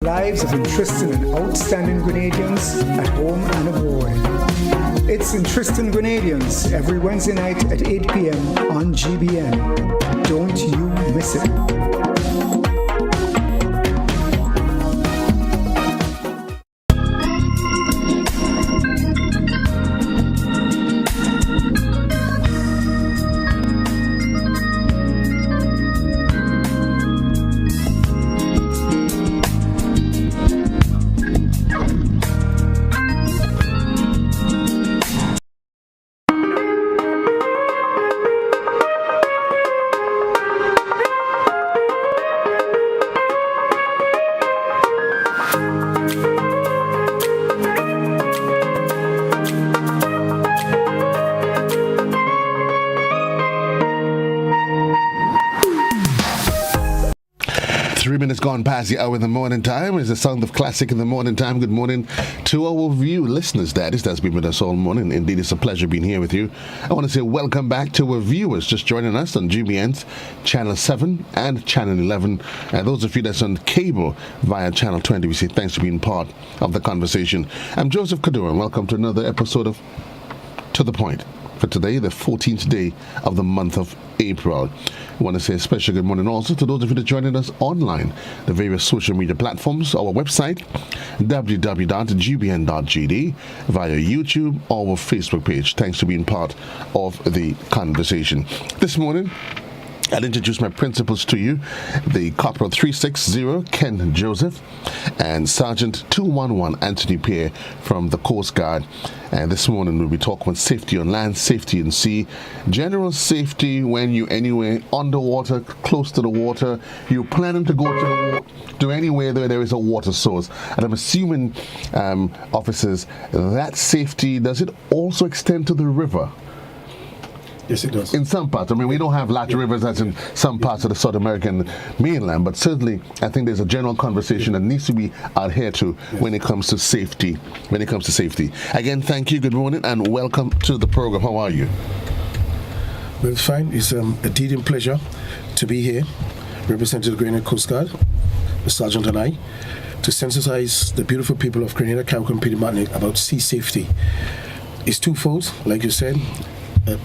lives of interesting and outstanding Grenadians at home and abroad. It's Interesting Grenadians every Wednesday night at 8 p.m. on GBN. Don't you miss it. 3 minutes gone past the hour in the morning time. Is the sound of classic in the morning time. Good morning to our view listeners. That is, that's been with us all morning. Indeed, it's a pleasure being here with you. I want to say welcome back to our viewers just joining us on GBN Channel 7 and Channel 11. And those of you that's on cable via Channel 20, we say thanks for being part of the conversation. I'm Joseph Kadura, and welcome to another episode of To The Point. For today, the 14th day of the month of April. I want to say a special good morning also to those of you that are joining us online, the various social media platforms, our website, www.gbn.gd, via YouTube, or our Facebook page. Thanks for being part of the conversation. This morning, I'll introduce my principals to you, the Corporal 360, Ken Joseph, and Sergeant 211, Anthony Pierre from the Coast Guard. And this morning we'll be talking about safety on land, safety in sea, general safety when you're anywhere underwater, close to the water, you're planning to go to anywhere there is a water source. And I'm assuming, officers, that safety, does it also extend to the river? Yes, it does. In some parts. I mean, we don't have large rivers as in some parts of the South American mainland, but certainly I think there's a general conversation that needs to be adhered to when it comes to safety. Again, thank you, good morning, and welcome to the program. How are you? Well, it's fine. It's a deep pleasure to be here, representing the Grenada Coast Guard, the Sergeant and I, to sensitize the beautiful people of Grenada, Carriacou, and Petite Martinique about sea safety. It's twofold, like you said.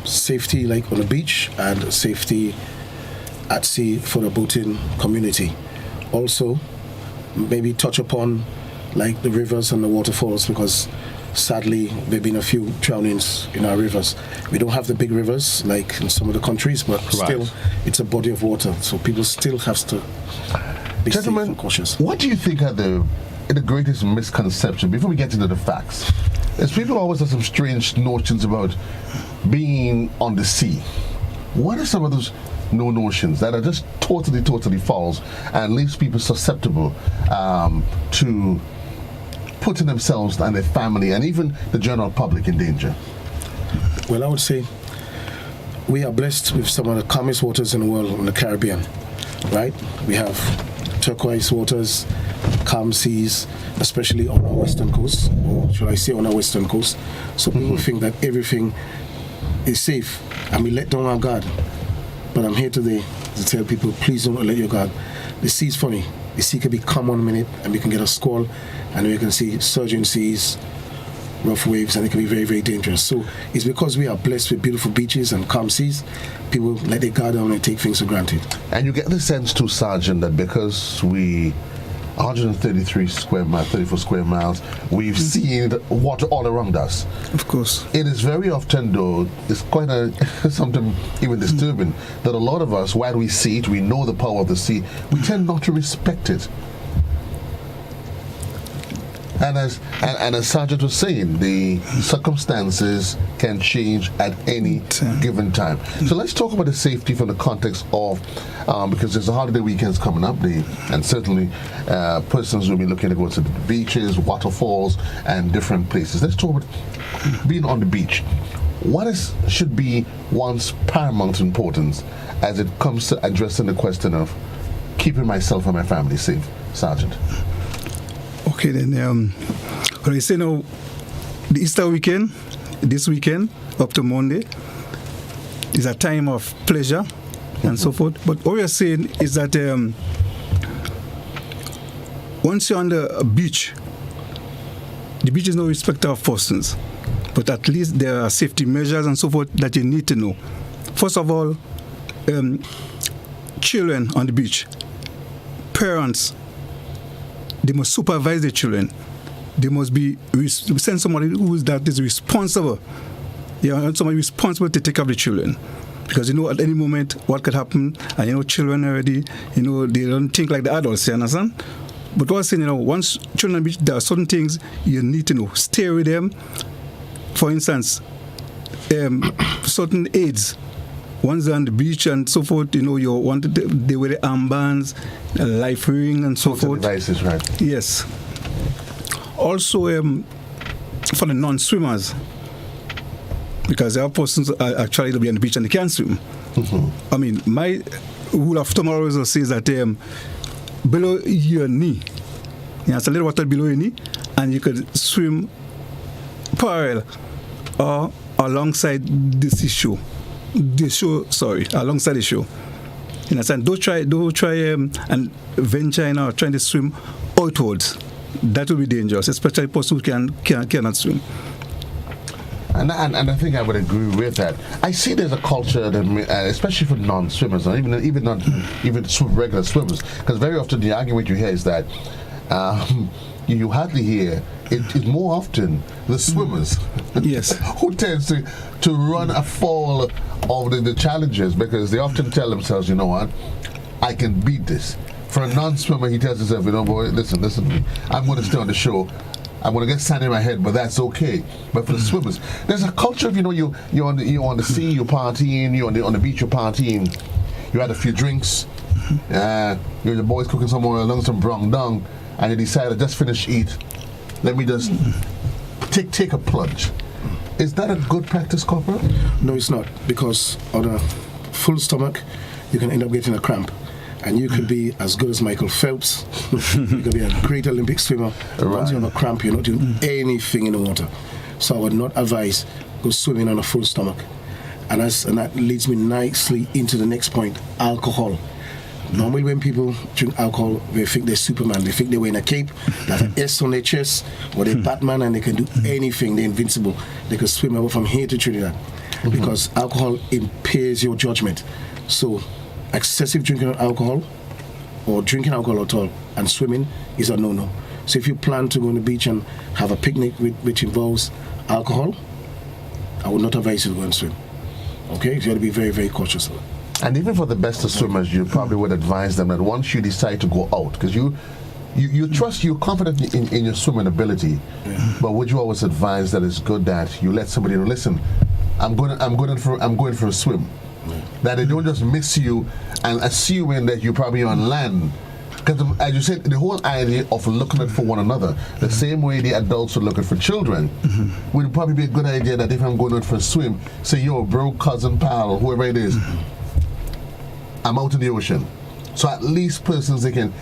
Safety like on the beach and safety at sea for the boating community. Also, maybe touch upon like the rivers and the waterfalls, because sadly there have been a few drownings in our rivers. We don't have the big rivers like in some of the countries, but still it's a body of water, so people still have to be safe and cautious. What do you think are the greatest misconception before we get into the facts? As people always have some strange notions about being on the sea. What are some of those notions that are just totally false and leaves people susceptible to putting themselves and their family and even the general public in danger? Well, I would say we are blessed with some of the calmest waters in the world in the Caribbean, right? We have turquoise waters, calm seas, especially on our western coast, or should I say on our western coast. So people think that everything is safe and we let down our guard. But I'm here today to tell people, please don't let your guard. The sea is funny. The sea can be calm 1 minute and we can get a squall and we can see surging seas, rough waves, and it can be very, very dangerous. So it's because we are blessed with beautiful beaches and calm seas, people let their guard down and take things for granted. And you get the sense too, Sergeant, that because we 133 square miles, 34 square miles, we've seen water all around us. Of course. It is very often, though, it's quite something even disturbing, that a lot of us, while we see it, we know the power of the sea, we tend not to respect it. And as Sergeant was saying, the circumstances can change at any given time. So let's talk about the safety from the context of, because there's the holiday weekends coming up, and certainly persons will be looking to go to the beaches, waterfalls, and different places. Let's talk about being on the beach. What should be one's paramount importance as it comes to addressing the question of keeping myself and my family safe, Sergeant? Okay, then, what I say now, the Easter weekend, this weekend, up to Monday, is a time of pleasure and so forth. But what we are saying is that once you're on the beach is no respecter of persons, but at least there are safety measures and so forth that you need to know. First of all, children on the beach, parents, they must supervise their children. They must be send somebody that is responsible. Somebody responsible to take care of the children, because at any moment what could happen, and children already, they don't think like the adults. You understand? But what I'm saying, once children on the beach, there are certain things you need to know. Stay with them. For instance, certain aids. Once they're on the beach and so forth, you want they wear the armbands, life ring, and so forth. Devices, right? Yes. Also, for the non-swimmers, because there are persons actually to be on the beach and they can't swim. I mean, my rule of thumb always says that below your knee, it's a little water below your knee, and you could swim parallel or alongside this issue. Alongside the shore. Don't try and venture in or trying to swim outwards. That will be dangerous, especially people who cannot swim. And I think I would agree with that. I see there's a culture, that, especially for non-swimmers, or even regular swimmers, because very often the argument you hear is that you hardly hear. It's more often the swimmers, yes, who tends to run afoul of the challenges, because they often tell themselves, you know what, I can beat this. For a non-swimmer, he tells himself, boy, listen to me. I'm going to stay on the shore. I'm going to get sand in my head, but that's okay. But for the swimmers, there's a culture of, you're on the sea, you're partying, you're on the beach, you're partying. You had a few drinks. You're the boys cooking somewhere along some brown dung, and you decided just finish eat. Let me just take a plunge. Is that a good practice, Corporal? No, it's not, because on a full stomach, you can end up getting a cramp. And you could be as good as Michael Phelps. You could be a great Olympic swimmer. Right. Once you're on a cramp, you're not doing anything in the water. So I would not advise go swimming on a full stomach. And that leads me nicely into the next point, alcohol. Normally when people drink alcohol, they think they're Superman. They think they're wearing a cape, they have an S on their chest, or they're Batman, and they can do anything. They're invincible. They can swim over from here to Trinidad. Because alcohol impairs your judgment. So excessive drinking of alcohol, or drinking alcohol at all, and swimming is a no-no. So if you plan to go on the beach and have a picnic which involves alcohol, I would not advise you to go and swim. Okay? You have to be very, very cautious of it. And even for the best of swimmers, you probably would advise them that once you decide to go out, because you trust, you're confident in your swimming ability, but would you always advise that it's good that you let somebody know, listen, I'm going for a swim. That they don't just miss you and assuming that you're probably on land. Because as you said, the whole idea of looking out for one another, the same way the adults are looking for children, would probably be a good idea that if I'm going out for a swim, say your bro, cousin, pal, whoever it is, I'm out in the ocean. So at least persons, they can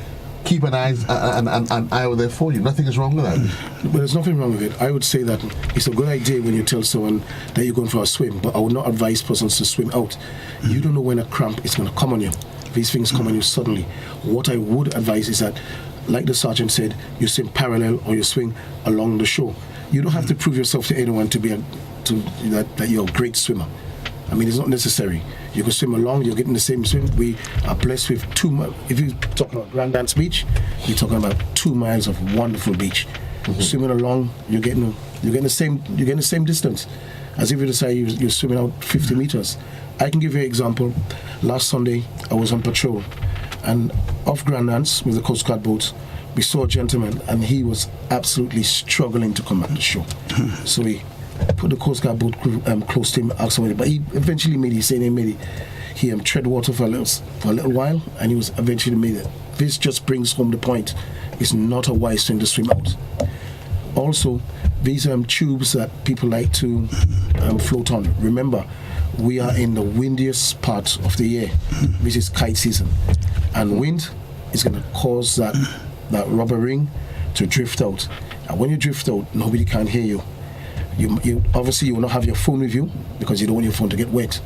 keep an eye out there for you. Nothing is wrong with that. But there's nothing wrong with it. I would say that it's a good idea when you tell someone that you're going for a swim, but I would not advise persons to swim out. You don't know when a cramp is going to come on you. These things come on you suddenly. What I would advise is that, like the sergeant said, you swim parallel or you swim along the shore. You don't have to prove yourself to anyone that you're a great swimmer. I mean, it's not necessary. You can swim along, you're getting the same swim. We are blessed with if you're talking about Grand Dance Beach, you're talking about 2 miles of wonderful beach. Swimming along, you're getting the same distance as if you decide you're swimming out 50 meters. I can give you an example. Last Sunday, I was on patrol, and off Grand Dance with the Coast Guard boats, we saw a gentleman, and he was absolutely struggling to come back to shore. So we put the Coast Guard boat close to him, asked him, but he eventually made it. He tread water for a little while, and he was eventually made it. This just brings home the point: it's not a wise thing to swim out. Also, these tubes that people like to float on. Remember, we are in the windiest part of the year, which is kite season, and wind is going to cause that rubber ring to drift out. And when you drift out, nobody can hear you. You obviously you will not have your phone with you because you don't want your phone to get wet.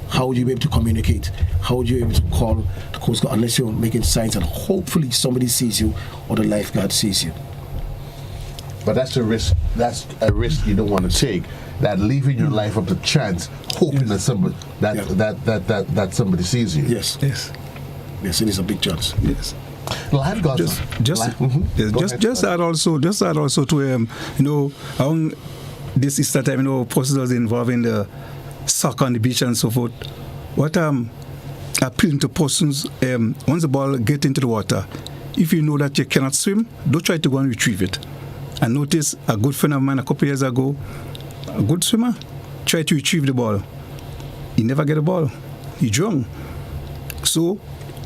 How would you be able to communicate? How would you be able to call the Coast Guard unless you're making signs and hopefully somebody sees you or the lifeguard sees you? But that's a risk. That's a risk you don't want to take. That leaving your life up to chance, hoping that somebody that somebody sees you. Yes. Yes. Yes, it is a big chance. Yes. Lifeguards. Just add also to around this Easter time, process was involved in the soccer on the beach and so forth. What appealing to persons, once the ball get into the water, if you know that you cannot swim, don't try to go and retrieve it. I noticed a good friend of mine a couple years ago, a good swimmer, tried to retrieve the ball. He never get the ball. He drowned. So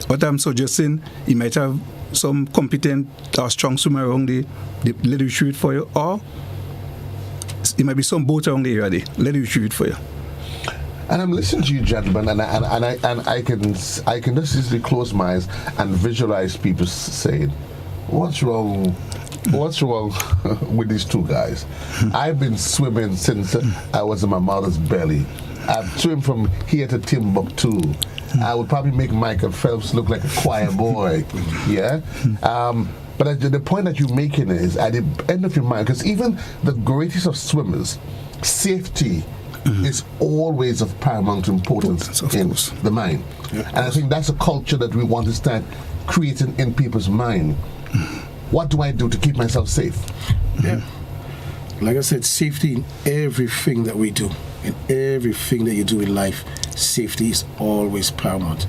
what I'm suggesting, he might have some competent or strong swimmer around the let it retrieve it for you, or it might be some boat around the area there. Let it retrieve it for you. And I'm listening to you, gentlemen, and I can just easily close my eyes and visualize people saying, "What's wrong? What's wrong with these two guys?" I've been swimming since I was in my mother's belly. I've swum from here to Timbuktu. I would probably make Michael Phelps look like a choir boy. Yeah. But the point that you're making is at the end of your mind, because even the greatest of swimmers, safety is always of paramount importance in the mind. Yeah. And I think that's a culture that we want to start creating in people's mind. What do I do to keep myself safe? Yeah. Like I said, safety in everything that we do, in everything that you do in life, safety is always paramount.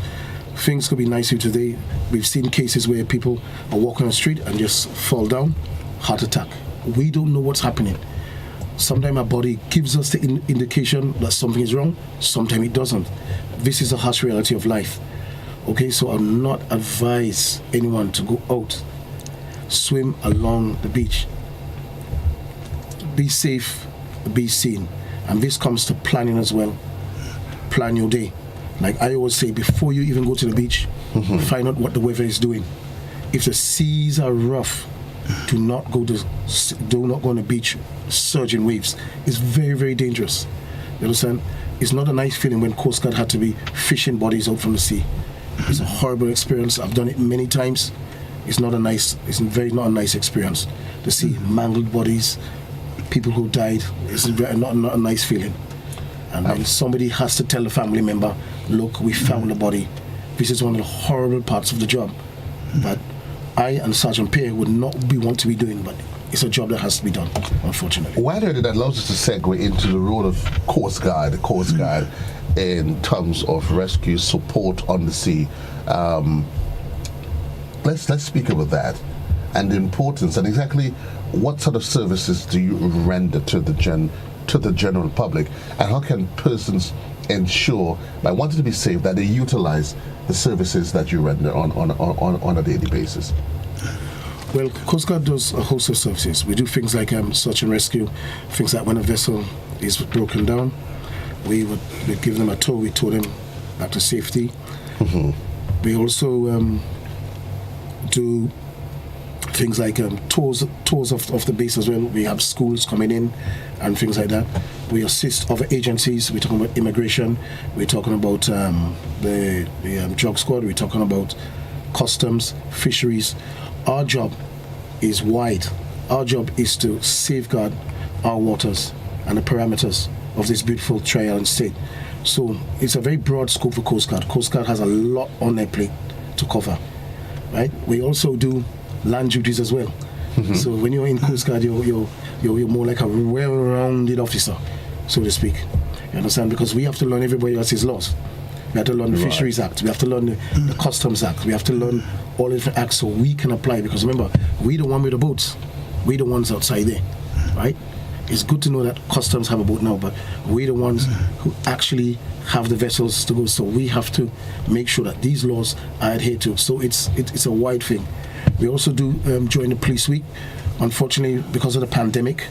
Things could be nice here today. We've seen cases where people are walking on the street and just fall down, heart attack. We don't know what's happening. Sometimes our body gives us the indication that something is wrong, sometimes it doesn't. This is a harsh reality of life. Okay, so I'll not advise anyone to go out, swim along the beach. Be safe, be seen. And this comes to planning as well. Plan your day. Like I always say, before you even go to the beach, find out what the weather is doing. If the seas are rough, do not go on the beach surging waves. It's very, very dangerous. You understand? It's not a nice feeling when Coast Guard had to be fishing bodies out from the sea. It's a horrible experience. I've done it many times. It's not a nice experience to see mangled bodies, people who died. It's not a nice feeling. And then somebody has to tell the family member, look, we found the body. This is one of the horrible parts of the job. But I and Sergeant Pierre would not want to be doing, but it's a job that has to be done, unfortunately. Why did that allows us to segue into the role of Coast Guard in terms of rescue support on the sea? Let's speak about that and the importance and exactly what sort of services do you render to the general public, and how can persons ensure, by wanting to be safe, that they utilize the services that you render on a daily basis? Well, Coast Guard does a host of services. We do things like search and rescue, things like when a vessel is broken down, we give them a tow, we tow them back to safety. We also do things like tours of the base as well. We have schools coming in and things like that. We assist other agencies. We're talking about immigration. We're talking about the drug squad. We're talking about customs, fisheries. Our job is wide. Our job is to safeguard our waters and the parameters of this beautiful tri-island state. So it's a very broad scope for Coast Guard. Coast Guard has a lot on their plate to cover. Right? We also do land duties as well. So when you're in Coast Guard, you're more like a well-rounded officer, so to speak. You understand? Because we have to learn everybody else's laws. We have to learn the Fisheries Act. We have to learn the Customs Act. We have to learn all the different acts so we can apply. Because remember, we the one with the boats. We the ones outside there, right? It's good to know that Customs have a boat now, but we the ones who actually have the vessels to go. So we have to make sure that these laws are adhered to. So it's a wide thing. We also do during the Police Week. Unfortunately, because of the pandemic,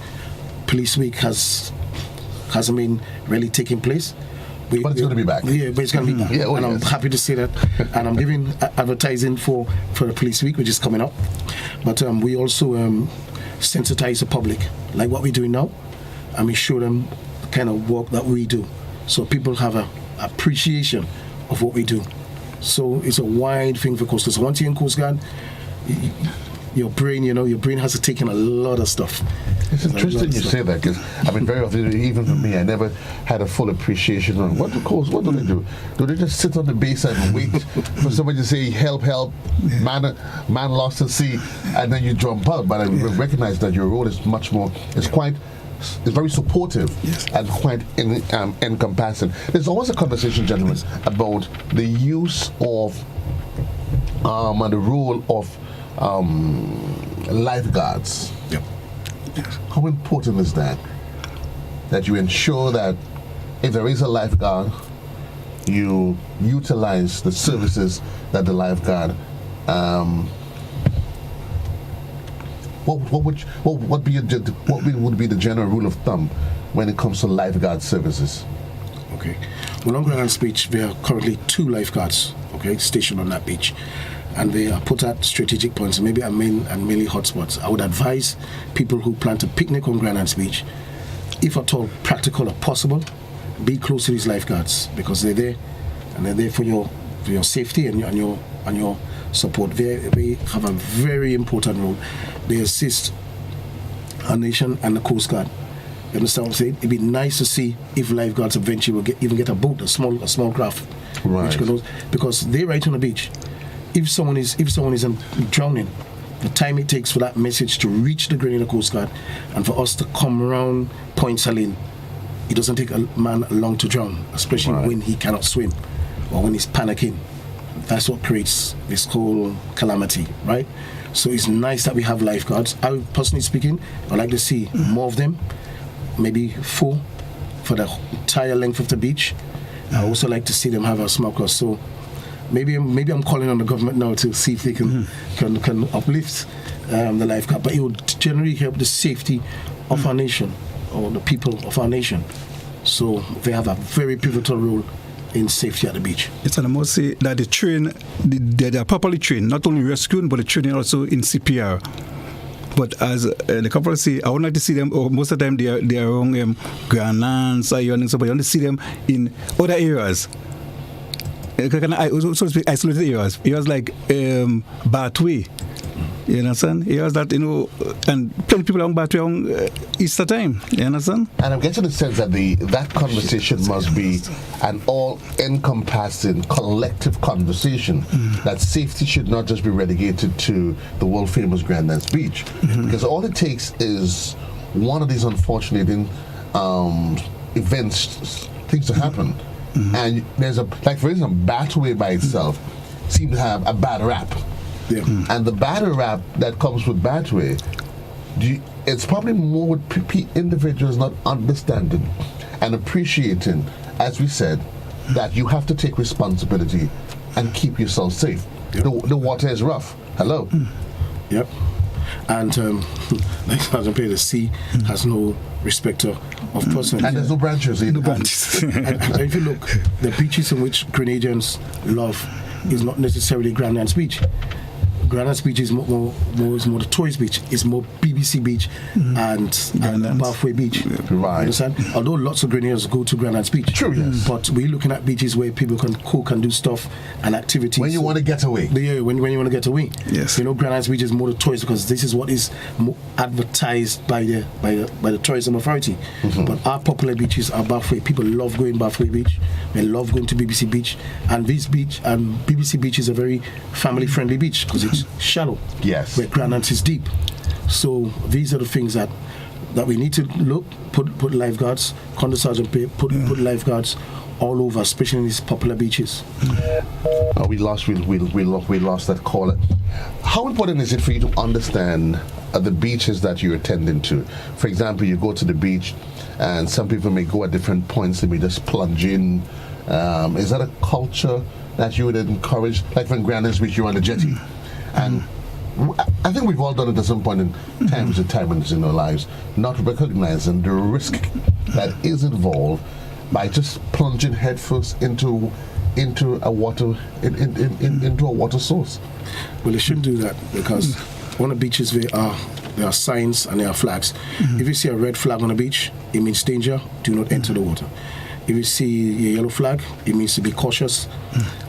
Police Week hasn't been really taking place. But it's going to be back. Yeah, but it's going to be back. Yeah, and I'm happy to say that. And I'm giving advertising for the Police Week, which is coming up. But we also sensitize the public, like what we're doing now, and we show them the kind of work that we do. So people have a appreciation of what we do. So it's a wide thing for Coast Guard. So once you're in Coast Guard, your brain has to take in a lot of stuff. It's interesting you say that, because I mean, very often, even for me, I never had a full appreciation on what do they do? Do they just sit on the base and wait for somebody to say help, man lost at sea, and then you jump out? But I recognize that your role is much more. It's very supportive, yes, and quite encompassing. There's always a conversation, gentlemen, about the use of and the role of lifeguards. Yep. How important is that you ensure that if there is a lifeguard, you utilize the services that the lifeguard what would be the general rule of thumb when it comes to lifeguard services? Okay. Well, on Grand Anse Beach, there are currently 2 lifeguards, stationed on that beach. And they are put at strategic points, maybe mainly hotspots. I would advise people who plan to picnic on Grand Anse Beach, if at all practical or possible, be close to these lifeguards, because they're there, and they're there for your safety and your support. They have a very important role. They assist our nation and the Coast Guard. You understand what I'm saying? It'd be nice to see if lifeguards eventually will even get a boat, a small craft, right? Because they're right on the beach. If someone is drowning, the time it takes for that message to reach the Grenada Coast Guard and for us to come around Point Saline, it doesn't take a man long to drown, especially when he cannot swim or when he's panicking. That's what creates this whole calamity, right? So it's nice that we have lifeguards. I, personally speaking, I'd like to see more of them, maybe 4 for the entire length of the beach. I also like to see them have a smoker. So maybe I'm calling on the government now to see if they can uplift the lifeguard. But it would generally help the safety of our nation, or the people of our nation. So they have a very pivotal role in safety at the beach. It's and I must say that they are properly trained, not only rescuing, but the training also in CPR. But as the couple say, I would like to see them, or most of the time they are around Grand Anse, and so, but I want to see them in other areas. I also speak isolated areas like Bathway. You understand? Areas that, and plenty of people on Bathway on Easter time. You understand? And I'm getting the sense that that conversation must be an all-encompassing, collective conversation. That safety should not just be relegated to the world-famous Grand Anse Beach, because all it takes is one of these unfortunate events, things to happen. And there's for instance, Bathway by itself seems to have a bad rap. Yeah. And the bad rap that comes with Bathway, it's probably more with individuals not understanding and appreciating, as we said, that you have to take responsibility and keep yourself safe. Yep. The water is rough. Hello. Yep. And like Sergeant Pierre, the sea has no respecter of person. And there's no branches either. No branches. And if you look, the beaches in which Grenadians love is not necessarily Grand Anse Beach. Grand Anse Beach is more the tourist beach. It's more BBC Beach and Bathway Beach. Right. Understand? Although lots of Grenadians go to Grand Anse Beach. True, yes. But we're looking at beaches where people can cook and do stuff and activities. When you want to get away. Yeah, when you want to get away. Yes. Grand Anse Beach is more the tourist, because this is what is advertised by the tourism authority. But our popular beaches are Bathway. People love going Bathway Beach. They love going to BBC Beach. And this beach and BBC Beach is a very family-friendly beach because it's shallow. Yes. Where Grand Anse is deep. So these are the things that we need to put lifeguards, Condo Sergeant Pay, put lifeguards all over, especially in these popular beaches. We lost that caller. How important is it for you to understand the beaches that you're attending to? For example, you go to the beach, and some people may go at different points. They may just plunge in. Is that a culture that you would encourage? Like when Grand Anse Beach, you're on the jetty, and I think we've all done it at some point in times in our lives, not recognizing the risk that is involved by just plunging headfirst into a water into a water source. Well, they shouldn't do that, because on the beaches there are signs and there are flags. If you see a red flag on the beach, it means danger. Do not enter the water. if you see a yellow flag, it means to be cautious.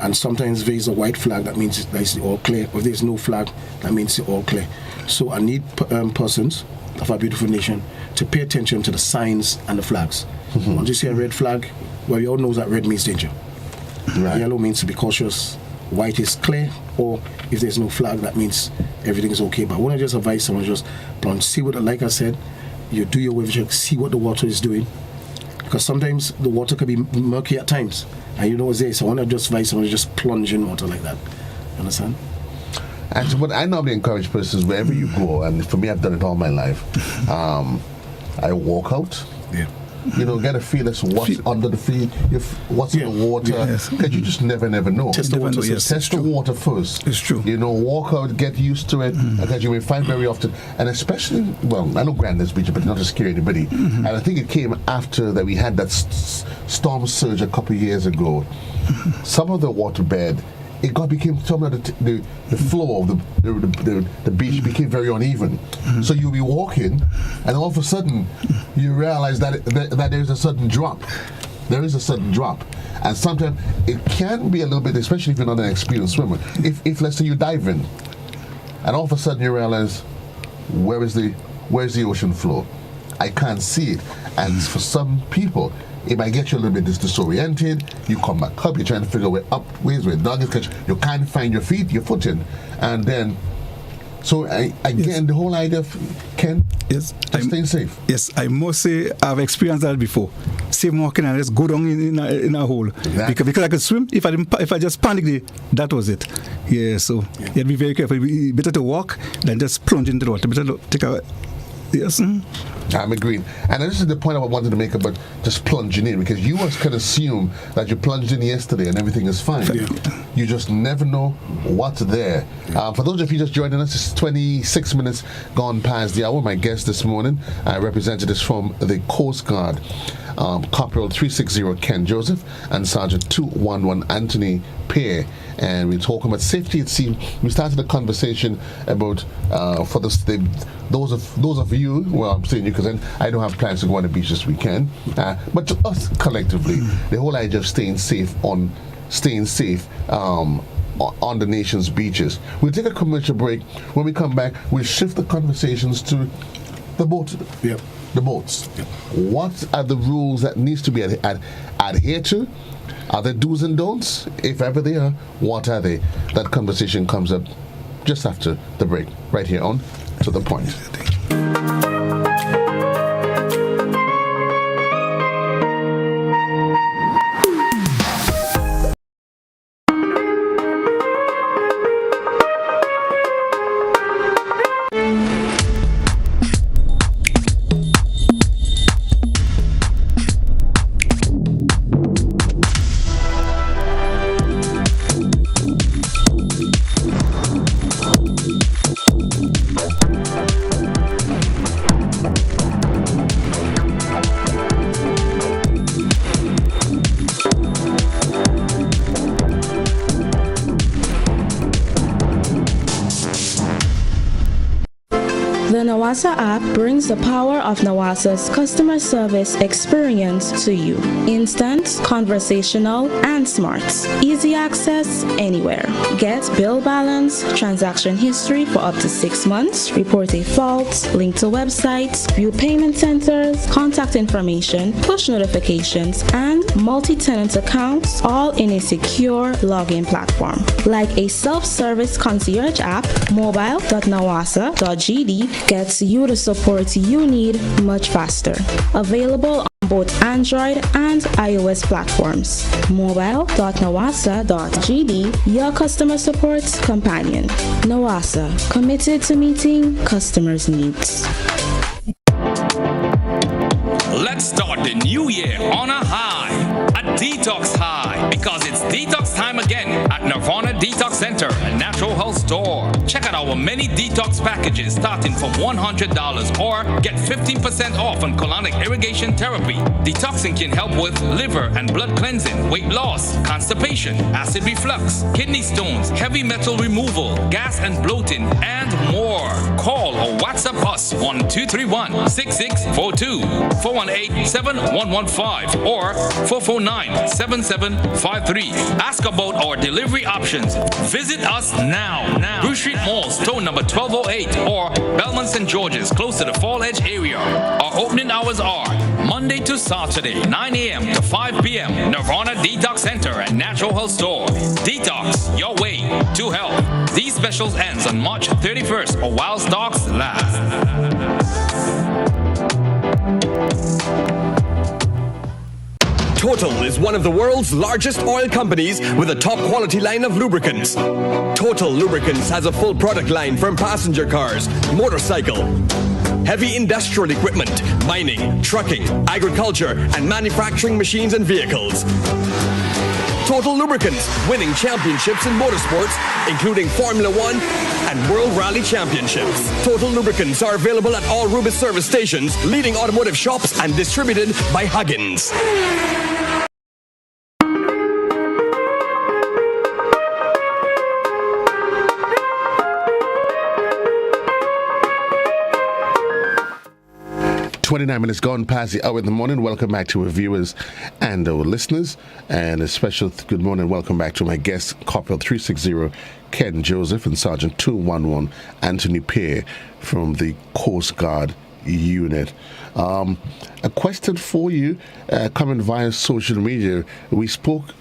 And sometimes if there's a white flag, that means that it's all clear. If there's no flag, that means it's all clear. So I need persons of our beautiful nation to pay attention to the signs and the flags. Once you see a red flag, well, we all know that red means danger. Right. Yellow means to be cautious. White is clear, or if there's no flag, that means everything is okay. But I want to just advise someone just plunge. See what, like I said, you do your wave check, see what the water is doing, because sometimes the water can be murky at times, and you know what's there. So I want to just advise someone to just plunge in water like that. You understand? And so what I normally encourage persons wherever you go, and for me, I've done it all my life. I walk out. Yeah. You know, get a feel as what's under the feet, what's in the water. Yes. Because you just never know. Test the water. Yes, Test the water first. It's true. You know, walk out, get used to it, because you may find very often, and especially, well, I know Grandin's Beach, but not to scare anybody. And I think it came after that we had that storm surge a couple of years ago. Some of the waterbed, became some of the floor of the beach became very uneven. So you'll be walking, and all of a sudden you realize that there's a sudden drop. There is a sudden drop, and sometimes it can be a little bit, especially if you're not an experienced swimmer. If let's say you dive in, and all of a sudden you realize where's the ocean floor? I can't see it, and for some people, it might get you a little bit disoriented. You come back up, you're trying to figure where's where dog is, because you can't find your footing, and then. So again, the whole idea of Ken, staying safe. Yes, I must say I've experienced that before. Same walking and just go down in a hole because I could swim. If I just panicked, that was it. Yeah, so you have to be very careful. It's better to walk than just plunge into the water. Better to take a. Yes. I'm agreed. And this is the point I wanted to make about just plunging in, because you can assume that you plunged in yesterday and everything is fine. Yeah. You just never know what's there. For those of you just joining us, it's 26 minutes gone past the hour. My guest this morning, representatives from the Coast Guard, Corporal 360 Ken Joseph and Sergeant 211 Anthony Pear. And we're talking about safety. It seems we started a conversation about for those of you. Well, I'm saying you because I don't have plans to go on the beach this weekend. But to us collectively, the whole idea of staying safe on the nation's beaches. We'll take a commercial break. When we come back, we'll shift the conversations to the boat. Yep. The boats. Yep. What are the rules that needs to be adhered to? Are there do's and don'ts? If ever they are, what are they? That conversation comes up just after the break, right here on To The Point. The Nawasa app brings the power of Nawasa's customer service experience to you. Instant, conversational, and smart. Easy access anywhere. Get bill balance, transaction history for up to 6 months, report a fault, link to websites, view payment centers, contact information, push notifications, and multi-tenant accounts, all in a secure login platform. Like a self-service concierge app, mobile.nawasa.gd gets you the support you need much faster. Available on both Android and iOS platforms. Mobile.nawasa.gd, your customer support companion. Nawasa, committed to meeting customers' needs. Let's start the new year on a high, a detox high, because it's detox time again at Nirvana Detox Center, a natural health store. Check out our many detox packages starting from $100 or get 15% off on colonic irrigation therapy. Detoxing can help with liver and blood cleansing, weight loss, constipation, acid reflux, kidney stones, heavy metal removal, gas and bloating, and more. Call or WhatsApp WhatsApp us on 231-6642, 418-7115, or 449-7753. Ask about our delivery options. Visit us now. Bruce Street Mall, store number 1208, or Belmont St. George's, close to the Fall Edge area. Our opening hours are Monday to Saturday, 9 a.m. to 5 p.m. Nirvana Detox Center and Natural Health Store. Detox your way to health. These specials ends on March 31st or while stocks last. Total is one of the world's largest oil companies with a top quality line of lubricants. Total Lubricants has a full product line from passenger cars, motorcycle, heavy industrial equipment, mining, trucking, agriculture, and manufacturing machines and vehicles. Total Lubricants, winning championships in motorsports, including Formula One and World Rally Championships. Total Lubricants are available at all Rubis service stations, leading automotive shops, and distributed by Huggins. .29 minutes gone past the hour in the morning. Welcome back to our viewers and our listeners. And a special good morning. Welcome back to my guests, Corporal 360 Ken Joseph and Sergeant 211 Anthony Pear from the Coast Guard unit. A question for you coming via social media. We spoke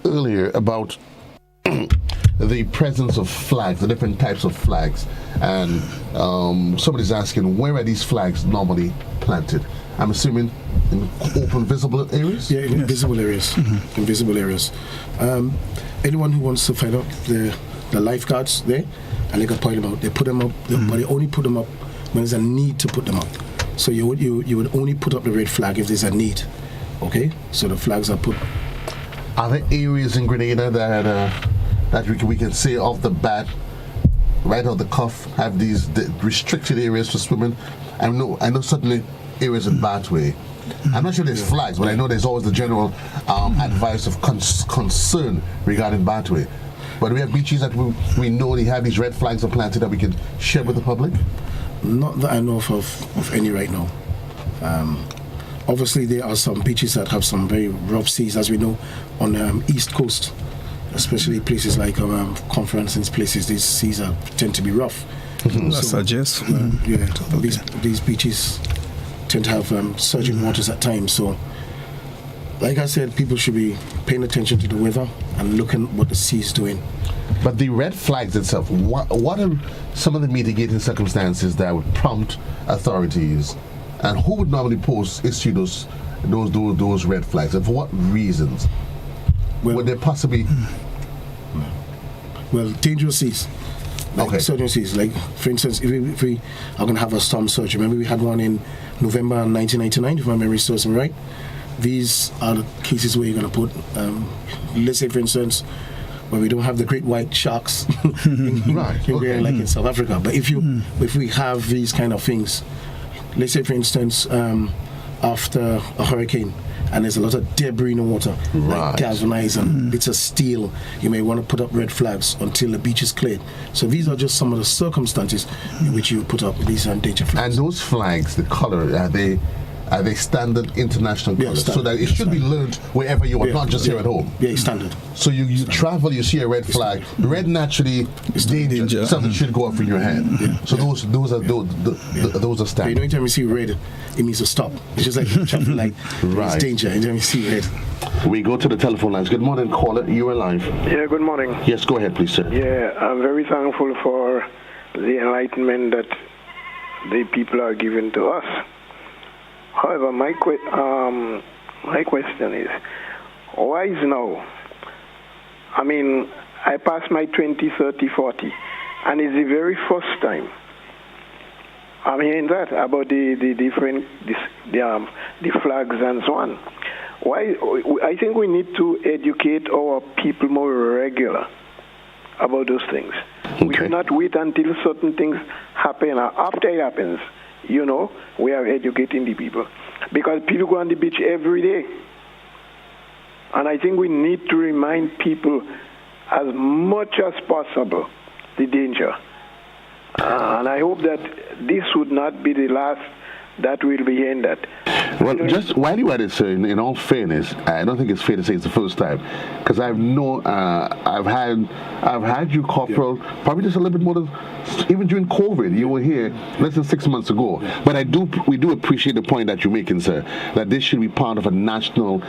earlier about the presence of flags, the different types of flags, and somebody's asking, where are these flags normally planted? I'm assuming in open, visible areas? Yeah, in visible areas. In visible areas. Anyone who wants to find out the lifeguards there, and they can point them out. They put them up, but they only put them up when there's a need to put them up. So you would only put up the red flag if there's a need. Okay? So the flags are put. Are there areas in Grenada that we can say off the bat, right off the cuff, have these restricted areas for swimming? I know certainly areas in Bathway. I'm not sure there's flags, but I know there's always the general advice of concern regarding Bathway. But we have beaches that we know they have these red flags are planted that we can share with the public? Not that I know of any right now. Obviously, there are some beaches that have some very rough seas, as we know, on the East Coast, especially places like Conference and places. These seas tend to be rough. I suggest. These beaches tend to have surging waters at times. So, like I said, people should be paying attention to the weather and looking what the sea is doing. But the red flags itself, what are some of the mitigating circumstances that would prompt authorities, and who would normally issue those red flags, and for what reasons would there possibly? Well, dangerous seas. Like certain seas, like for instance, if we are going to have a storm surge, remember we had one in November 1999, if my memory serves me right. These are the cases where you're going to put, let's say for instance, where we don't have the great white sharks like in South Africa. But if we have these kind of things, let's say for instance, after a hurricane, and there's a lot of debris in the water, like galvanized and bits of steel, you may want to put up red flags until the beach is cleared. So these are just some of the circumstances in which you put up these danger flags. And those flags, the color, are they standard international colors? So that it should be learned wherever you are, not just here at home. Yeah, it's standard. So you travel, you see a red flag. Red naturally is danger. Something should go off in your hand. Yeah. So those are standard. You know, anytime you see red, it means to stop. It's just like traffic light. It's danger. Anytime you see red. We go to the telephone lines. Good morning, caller. You are live. Yeah, good morning. Yes, go ahead, please, sir. Yeah, I'm very thankful for the enlightenment that the people are giving to us. However, my question is, why is now? I mean, I passed my 20, 30, 40, and it's the very first time I'm hearing that about the different the flags and so on. Why? I think we need to educate our people more regular about those things. Okay. We should not wait until certain things happen. After it happens, you know, we are educating the people. Because people go on the beach every day. And I think we need to remind people as much as possible the danger. And I hope that this would not be the last that we'll be hearing that. Well, just while you at it, sir, in all fairness, I don't think it's fair to say it's the first time, because I've had you, Corporal, probably just a little bit more than, even during COVID, you were here less than 6 months ago. But we do appreciate the point that you're making, sir, that this should be part of a national,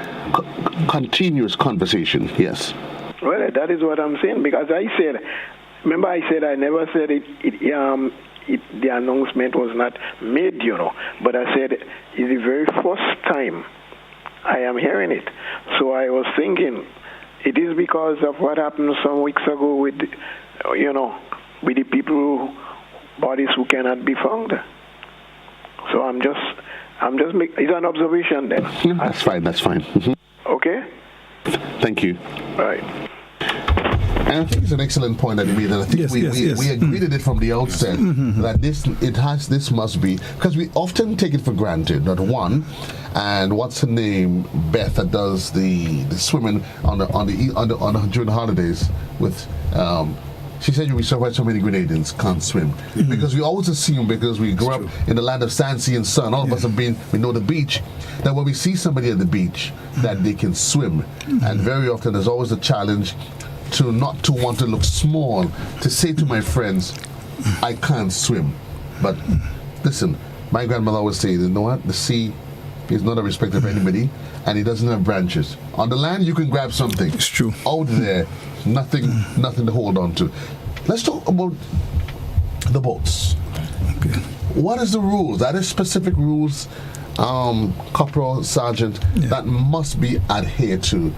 continuous conversation. Yes. Well, that is what I'm saying, because I said I never said the announcement was not made, but I said it's the very first time I am hearing it. So I was thinking it is because of what happened some weeks ago with the people, bodies who cannot be found. So I'm just making, it's an observation then. That's fine. Mm-hmm. Okay? Thank you. Right. And I think it's an excellent point that you made, and I think we agreed on it from the outset that this must be, because we often take it for granted that one, and what's her name, Beth, that does the swimming on during the holidays with. She said you'll be surprised so many Grenadians can't swim. Because we always assume, because we grew up in the land of sand, sea, and sun, all of us we know the beach, that when we see somebody at the beach, that they can swim. And very often there's always a challenge to not to want to look small, to say to my friends, I can't swim. But listen, my grandmother always said, you know what, the sea is not a respect of anybody, and it doesn't have branches. On the land, you can grab something. It's true. Out there, nothing to hold on to. Let's talk about the boats. Okay. What is the rules? Are there specific rules, Corporal, Sergeant, that must be adhered to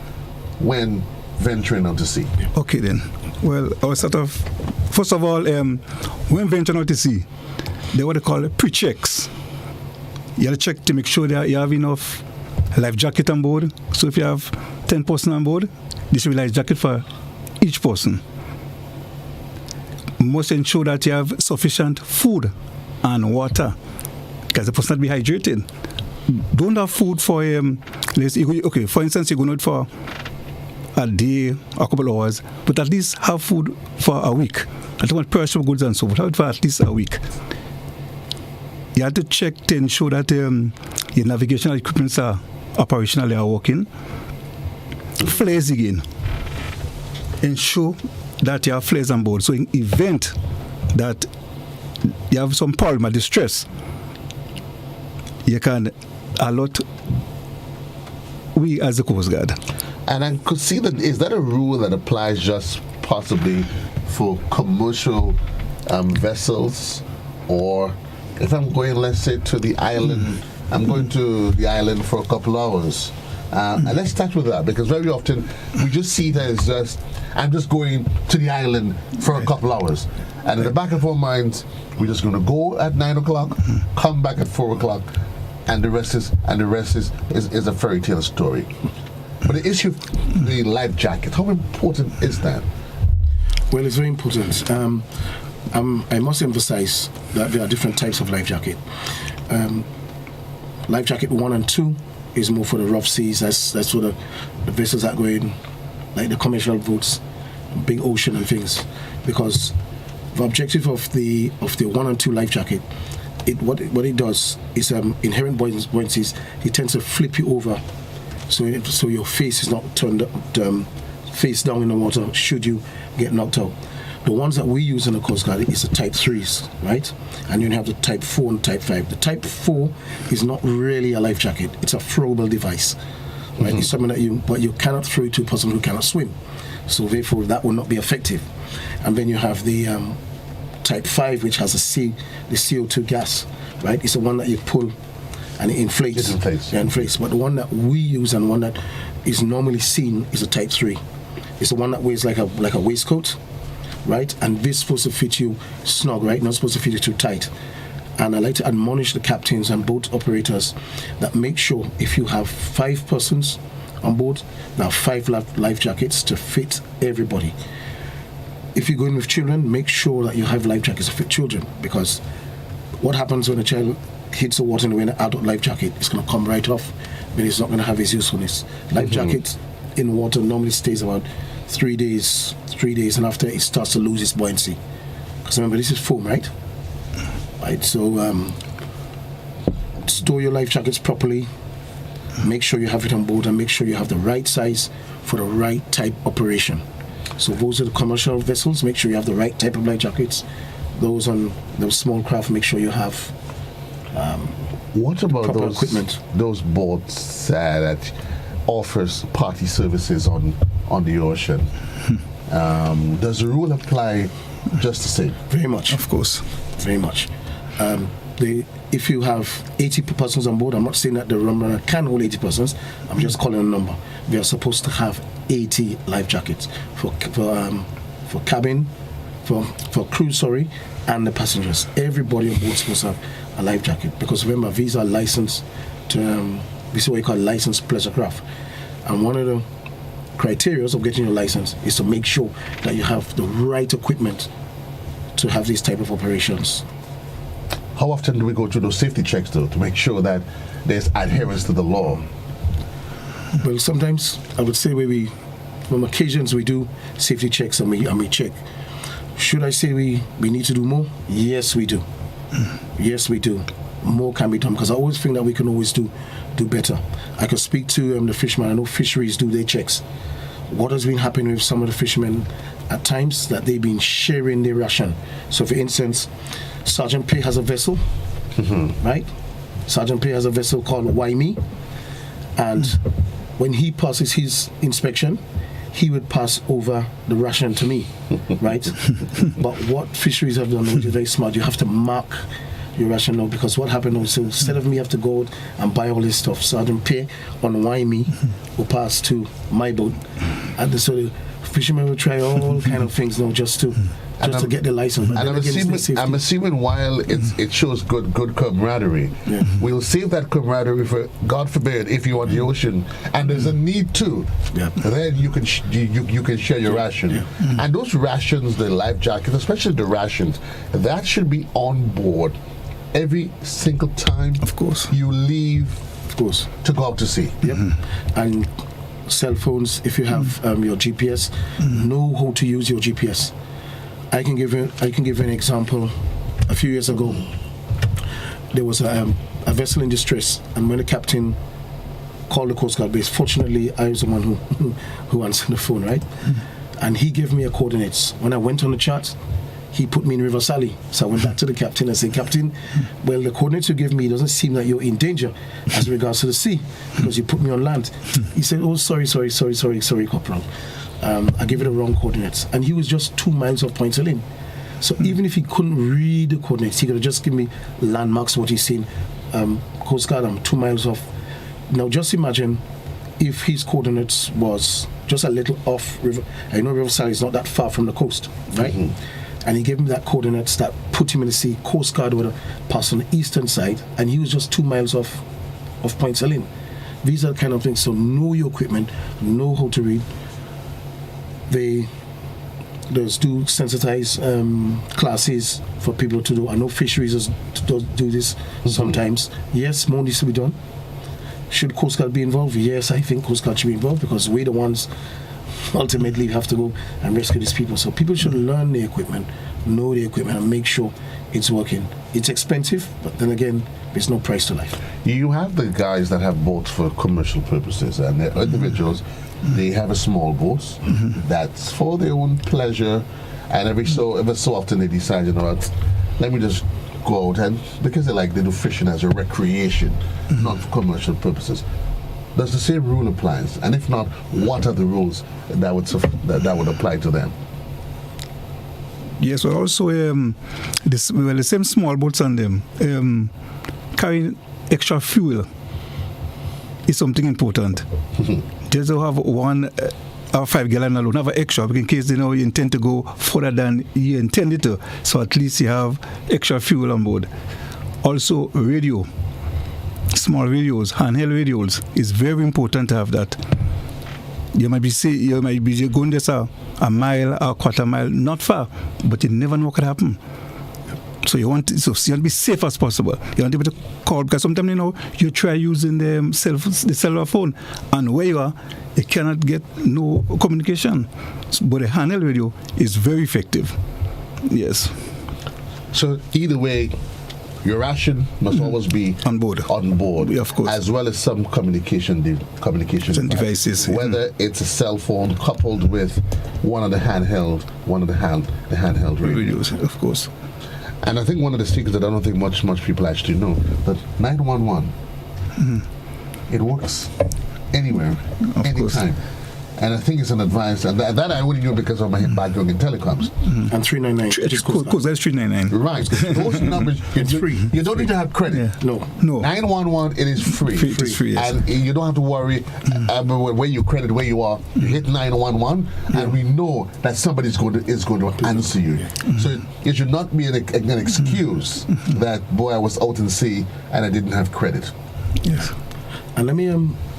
when venturing out to sea? Okay then. Well, our first of all, when venturing out to sea, they what they call pre-checks. You have to check to make sure that you have enough life jacket on board. So if you have 10 person on board, there should be life jacket for each person. Must ensure that you have sufficient food and water, because the person not be hydrated. Don't have food for for instance, you go out for a day, a couple of hours, but at least have food for a week. I don't want perishable goods and so forth. Have it for at least a week. You have to check to ensure that your navigational equipments are operationally working. Flares again. Ensure that you have flares on board. So in event that you have some problem or distress, you can alert we as the Coast Guard. And I could see that, is that a rule that applies just possibly for commercial vessels, or if I'm going, let's say, to the island, I'm going to the island for a couple hours. And let's start with that, because very often we just see it as just, I'm just going to the island for a couple hours. And in the back of our minds, we're just going to go at 9 o'clock, come back at 4 o'clock, and the rest is a fairy tale story. But the issue of the life jacket, how important is that? Well, it's very important. I must emphasize that there are different types of life jacket. Life jacket 1 and 2 is more for the rough seas. That's for the vessels that go in, like the commercial boats, big ocean and things. Because the objective of the 1 and 2 life jacket, what it does is inherent buoyancies. It tends to flip you over, so your face is not turned face down in the water should you get knocked out. The ones that we use in the Coast Guard is the Type 3s, right? And you have the Type 4 and Type 5. The Type 4 is not really a life jacket. It's a throwable device, right? It's something that but you cannot throw it to a person who cannot swim. So therefore, that will not be effective. And then you have the Type 5, which has the CO2 gas, right? It's the one that you pull and it inflates. It inflates. Yeah, inflates. But the one that we use and one that is normally seen is a Type 3. It's the one that weighs like a waistcoat, right? And this is supposed to fit you snug, right? Not supposed to fit you too tight. And I like to admonish the captains and boat operators that make sure if you have 5 persons on board, now 5 life jackets to fit everybody. If you're going with children, make sure that you have life jackets to fit children, because what happens when a child hits the water and wearing an adult life jacket, it's going to come right off, but it's not going to have its usefulness. Life jacket in water normally stays about 3 days, and after it starts to lose its buoyancy. Because remember, this is foam, right? Right, so store your life jackets properly. Make sure you have it on board and make sure you have the right size for the right type operation. So those are the commercial vessels, make sure you have the right type of life jackets. Those on the small craft, make sure you have what about proper equipment. Those boats that offers party services on the ocean? Does the rule apply just the same? Very much. Of course. Very much. If you have 80 persons on board, I'm not saying that the rum runner can hold 80 persons. I'm just calling a number. We are supposed to have 80 life jackets for cabin, for crew, and the passengers. Everybody on board is supposed to have a life jacket, because remember, these are licensed to this is what you call licensed pleasure craft, and one of the criteria of getting your license is to make sure that you have the right equipment to have these type of operations. How often do we go through those safety checks, though, to make sure that there's adherence to the law? Well, sometimes I would say on occasions we do safety checks and we check. Should I say we need to do more? Yes, we do. Yes, we do. More can be done, because I always think that we can always do better. I could speak to the fishermen. I know fisheries do their checks. What has been happening with some of the fishermen at times, that they've been sharing their ration. So, for instance, Sergeant P has a vessel, right? Sergeant P has a vessel called Waimi, and when he passes his inspection, he would pass over the ration to me, right? But what fisheries have done, which is very smart, you have to mark your ration out, because what happened was, so instead of me have to go and buy all this stuff, Sergeant P on Waimi will pass to my boat, and so the fishermen will try all kind of things now just to get the license. And I'm assuming while it shows good camaraderie, we'll save that camaraderie for, God forbid, if you're on the ocean and there's a need to, then you can share your ration. And those rations, the life jackets, especially the rations, that should be on board every single time. Of course, you leave. Of course, to go out to sea. And cell phones, if you have your GPS, know how to use your GPS. I can give you an example. A few years ago, there was a vessel in distress, and when the captain called the Coast Guard base, fortunately I was the one who answered the phone, right? And he gave me a coordinates. When I went on the chart, he put me in River Sally. So I went back to the captain and said, Captain, well, the coordinates you give me doesn't seem that you're in danger as regards to the sea, because you put me on land. He said, oh, sorry, Corporal. I gave it the wrong coordinates. And he was just 2 miles off Point Saline. So even if he couldn't read the coordinates, he could have just given me landmarks, what he's seen. Coast Guard, I'm 2 miles off. Now just imagine if his coordinates was just a little off river. I know River Sally is not that far from the coast, right? And he gave me that coordinates that put him in the sea. Coast Guard would have passed on the eastern side, and he was just 2 miles off Point Saline. These are the kind of things. So know your equipment, know how to read. They do sensitize classes for people to do. I know fisheries do this sometimes. Yes, more needs to be done. Should Coast Guard be involved? Yes, I think Coast Guard should be involved, because we're the ones ultimately have to go and rescue these people. So people should learn the equipment, know the equipment, and make sure it's working. It's expensive, but then again, there's no price to life. You have the guys that have boats for commercial purposes, and they're individuals. They have a small boat that's for their own pleasure, and every so often they decide, you know what, let me just go out, and because they do fishing as a recreation, not for commercial purposes. Does the same rule apply? And if not, what are the rules that would apply to them? Yes, well, also the same small boats on them carrying extra fuel is something important. Just to have 1 or 5 gallon alone, have an extra, in case you intend to go further than you intended to. So at least you have extra fuel on board. Also, radio, small radios, handheld radios, is very important to have that. You might be going this a mile or a quarter mile, not far, but you never know what could happen. So you want to be safe as possible. You want to be able to call, because sometimes you try using the cellular phone, and where you are, you cannot get no communication. But a handheld radio is very effective. Yes. So either way, your ration must always be On board. yeah, of course. as well as some communication Devices, yeah. whether it's a cell phone coupled with one of the handheld radios. Of course. And I think one of the secrets that I don't think much people actually know, that 911, it works anywhere, Of course. anytime. And I think it's an advice, and that I only know because of my background in telecoms. And 399. Of course, that's 399. Right. Those numbers, It's free. You don't need to have credit. Yeah. No. No. 911, it is free. It is free, yes. And you don't have to worry where you credit, where you are. You hit 911, and we know that somebody is going to answer you. So it should not be an excuse that, boy, I was out in sea and I didn't have credit. Yes. And let me,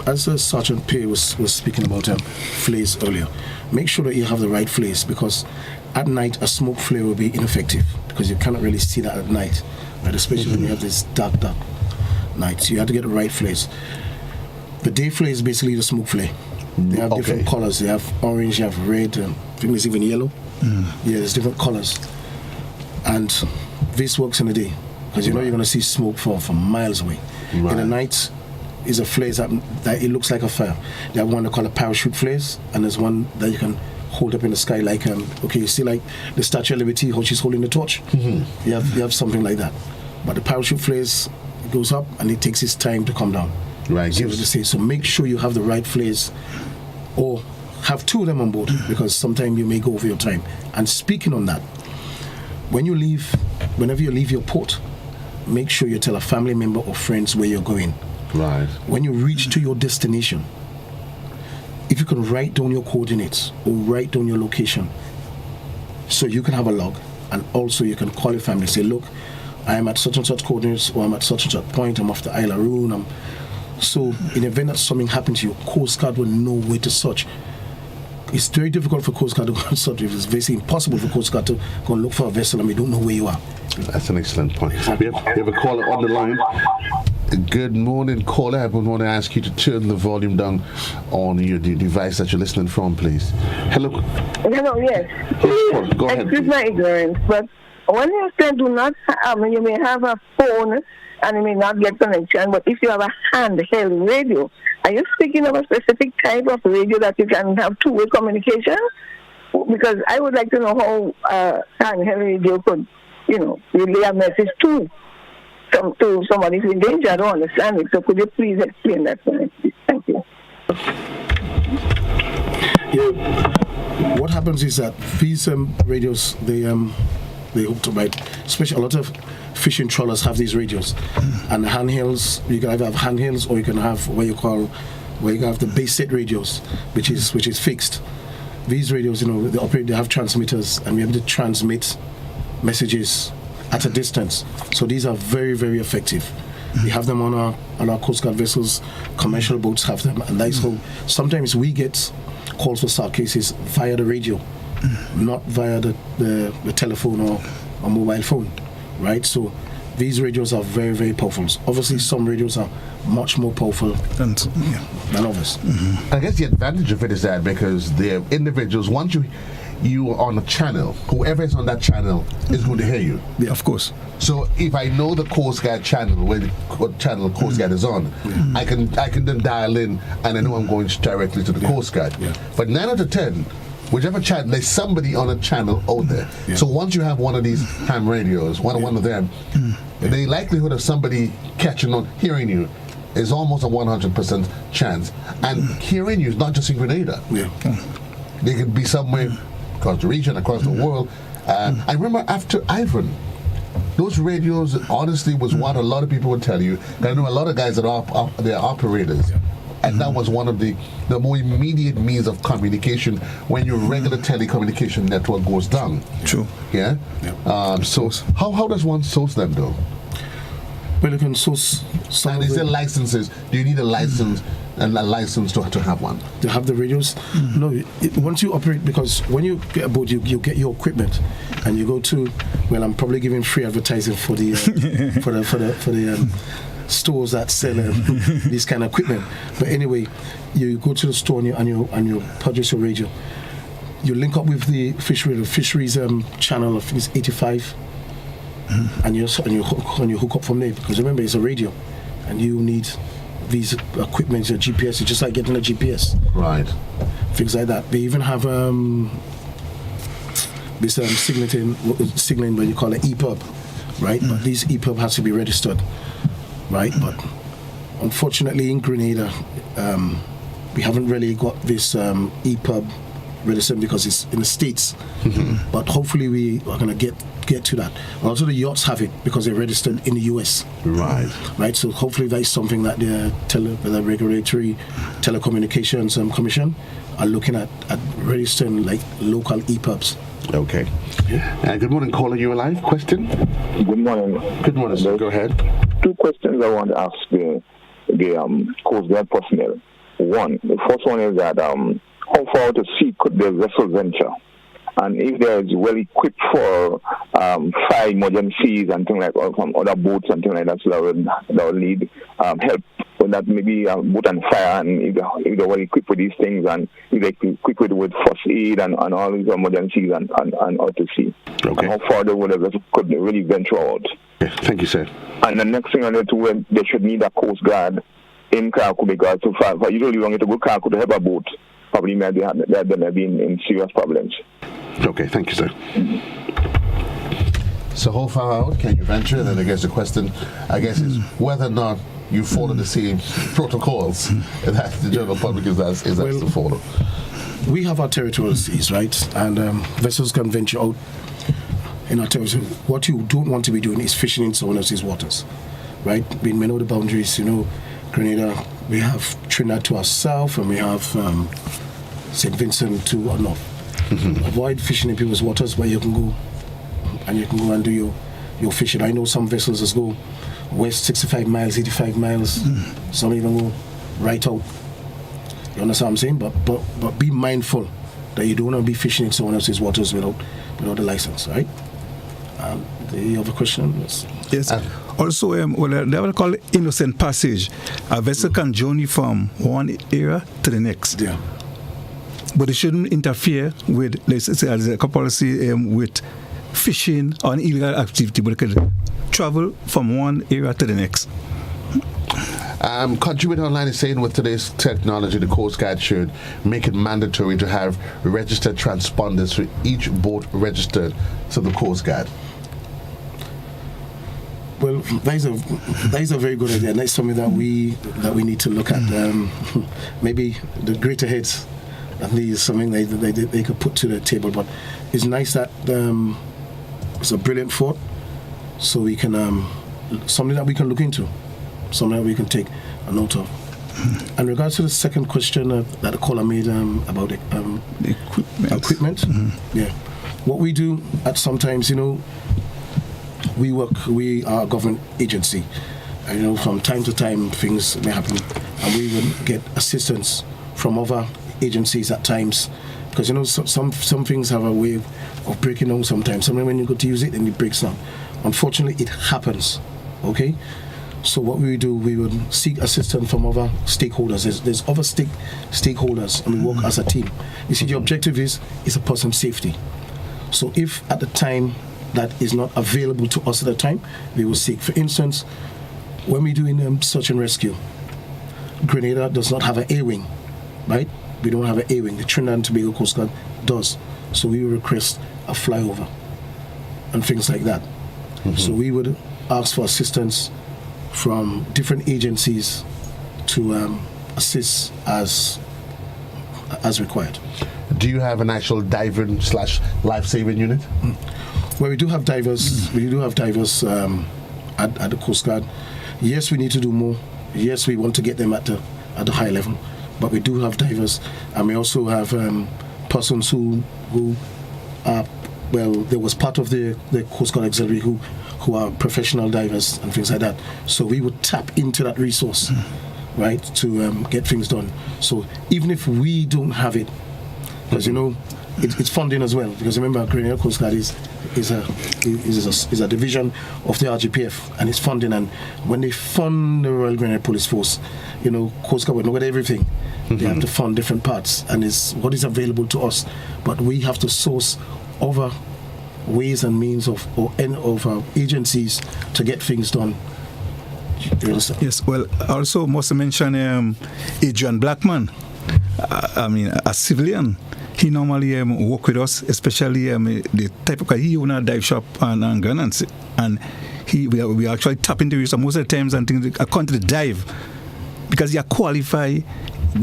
as Sergeant Pay was speaking about flares earlier, make sure that you have the right flares, because at night a smoke flare will be ineffective because you cannot really see that at night, right? Especially when you have this dark night. So you have to get the right flares. The day flare is basically the smoke flare. They have different colors. They have orange, you have red, and I think there's even yellow. Yeah, there's different colors. And this works in the day because you know you're going to see smoke from miles away. Right. In the night, is a flare that it looks like a fire. They have one they call a parachute flares, and there's one that you can hold up in the sky like you see like the Statue of Liberty, how she's holding the torch. You have something like that. But the parachute flares, it goes up and it takes its time to come down. Right. So make sure you have the right flares, or have two of them on board, because sometimes you may go over your time. And speaking on that, whenever you leave your port, make sure you tell a family member or friends where you're going. Right. When you reach to your destination, if you can write down your coordinates or write down your location, so you can have a log, and also you can call your family, say, look, I am at such and such coordinates, or I'm at such and such point, I'm off the Isle of Roon. So in the event that something happened to you, Coast Guard will know where to search. It's very difficult for Coast Guard to go and search. It's basically impossible for Coast Guard to go and look for a vessel and we don't know where you are. That's an excellent point. We have a caller on the line. Good morning, caller. I would want to ask you to turn the volume down on your device that you're listening from, please. Hello. Hello, yes. Go ahead. Excuse my ignorance, but when you say do not have, you may have a phone and you may not get connection, but if you have a handheld radio, are you speaking of a specific type of radio that you can have two-way communication? Because I would like to know how handheld radio could, relay a message to somebody who's in danger. I don't understand it. So could you please explain that for me? Thank you. Yeah. What happens is that these radios, they hook to right. Especially a lot of fishing trawlers have these radios, and handhelds. You can either have handhelds or you can have where you have the base set radios, which is fixed. These radios, they have transmitters, and we're able to transmit messages at a distance. So these are very, very effective. We have them on our Coast Guard vessels. Commercial boats have them, and that's how sometimes we get calls for SAR cases via the radio, not via the telephone or mobile phone, right? So these radios are very, very powerful. Obviously, some radios are much more powerful than others. I guess the advantage of it is that because the individuals, once you are on a channel, whoever is on that channel is going to hear you. Yeah, of course. So if I know the Coast Guard channel, what channel Coast Guard is on, I can then dial in and I know I'm going directly to the Coast Guard. Yeah. But 9 out of 10, whichever channel, there's somebody on a channel out there. Yeah. So once you have one of these ham radios, one of them, the likelihood of somebody catching on, hearing you, is almost a 100% chance. And hearing you is not just in Grenada. Yeah. They could be somewhere across the region, across the world. I remember after Ivan, those radios honestly was what a lot of people would tell you. I know a lot of guys that are they're operators. Yeah. And that was one of the more immediate means of communication when your regular telecommunication network goes down. True. Yeah? So how does one source them though? Well, you can source some. And is there licenses? Do you need a license and a license to have one? To have the radios? No. Once you operate, because when you get a boat, you get your equipment, and you go to. Well, I'm probably giving free advertising for the for the stores that sell this kind of equipment. But anyway, you go to the store and you purchase your radio. You link up with the fisheries channel. I think it's 85. and you hook up from there, because remember it's a radio, and you need these equipment, your GPS. It's just like getting a GPS, Right. things like that. They even have this signaling what you call an EPUB, right? But these EPUB has to be registered, right? But unfortunately in Grenada, we haven't really got this EPUB registered because it's in the States. But hopefully we are going to get to that. Also the yachts have it because they're registered in the US. Right. Right, so hopefully that's something that the Regulatory Telecommunications Commission are looking at registering like local EPUBs. Okay. Good morning, caller. You alive? Question? Good morning. Good morning, sir. Go ahead. Two questions I want to ask the Coast Guard personnel. One, the first one is that how far out to sea could the vessel venture? And if there is well equipped for fire emergencies and things like that from other boats and things like that, so that will need help with that, maybe boat and fire, and if they're well equipped with these things, and if they're equipped with first aid and all these emergencies and out to sea. Okay. And how far the vessel could really venture out. Okay. Thank you, sir. And the next thing I know too, they should need a Coast Guard in Kaku, because so far, you don't want to go Kaku to help a boat. Probably maybe they may be in serious problems. Okay, thank you, sir. So how far out can you venture? And then I guess the question, is whether or not you follow the same protocols that the general public is asked to follow. We have our territorial seas, right? And vessels can venture out in our territory. What you don't want to be doing is fishing in someone else's waters, right? We may know the boundaries, Grenada, we have Trinidad to our south, and we have St. Vincent to our north. Avoid fishing in people's waters where you can go and do your fishing. I know some vessels just go west 65 miles, 85 miles. Some even go right out. You understand what I'm saying? But be mindful that you don't want to be fishing in someone else's waters without the license, right? The other question was... Yes. Also, they will call it innocent passage. A vessel can journey from one area to the next. Yeah. But it shouldn't interfere with, let's say, as a policy, with fishing or illegal activity, but it can travel from one area to the next. Contributor Online is saying with today's technology, the Coast Guard should make it mandatory to have registered transponders for each boat registered to the Coast Guard. Well, that is a very good idea, and that's something that we need to look at. Maybe the greater heads, I think, is something they could put to the table. But it's nice that it's a brilliant thought, so we can something that we can look into, something that we can take a note of. In regards to the second question that the caller made about the equipment, yeah, what we do at sometimes, we are a government agency, and from time to time things may happen, and we will get assistance from other agencies at times, because some things have a way of breaking down sometimes. Sometimes when you go to use it and it breaks down. Unfortunately, it happens. Okay, so what we do, we would seek assistance from other stakeholders. There's other stakeholders, and we work as a team. You see, the objective is a person's safety. So if at the time that is not available to us at the time, we will seek. For instance, when we do in search and rescue, Grenada does not have an A-wing, right? We don't have an A-wing. The Trinidad and Tobago Coast Guard does. So we will request a flyover and things like that. So we would ask for assistance from different agencies to assist as required. Do you have an actual diving / life-saving unit? Well, we do have divers. We do have divers at the Coast Guard. Yes, we need to do more. Yes, we want to get them at the high level, but we do have divers, and we also have persons who are, there was part of the Coast Guard Auxiliary who are professional divers and things like that. So we would tap into that resource, right, to get things done. So even if we don't have it, because it's funding as well. Because remember, Grenada Coast Guard is a division of the RGPF, and it's funding. And when they fund the Royal Grenada Police Force, Coast Guard will know everything. They have to fund different parts, and it's what is available to us. But we have to source other ways and means of agencies to get things done. You understand? Yes, well, I also must mention Adrian Blackman. I mean, a civilian. He normally work with us, especially the type of he own a dive shop and gun and we actually tap into it most of the times and things according to the dive because he a qualified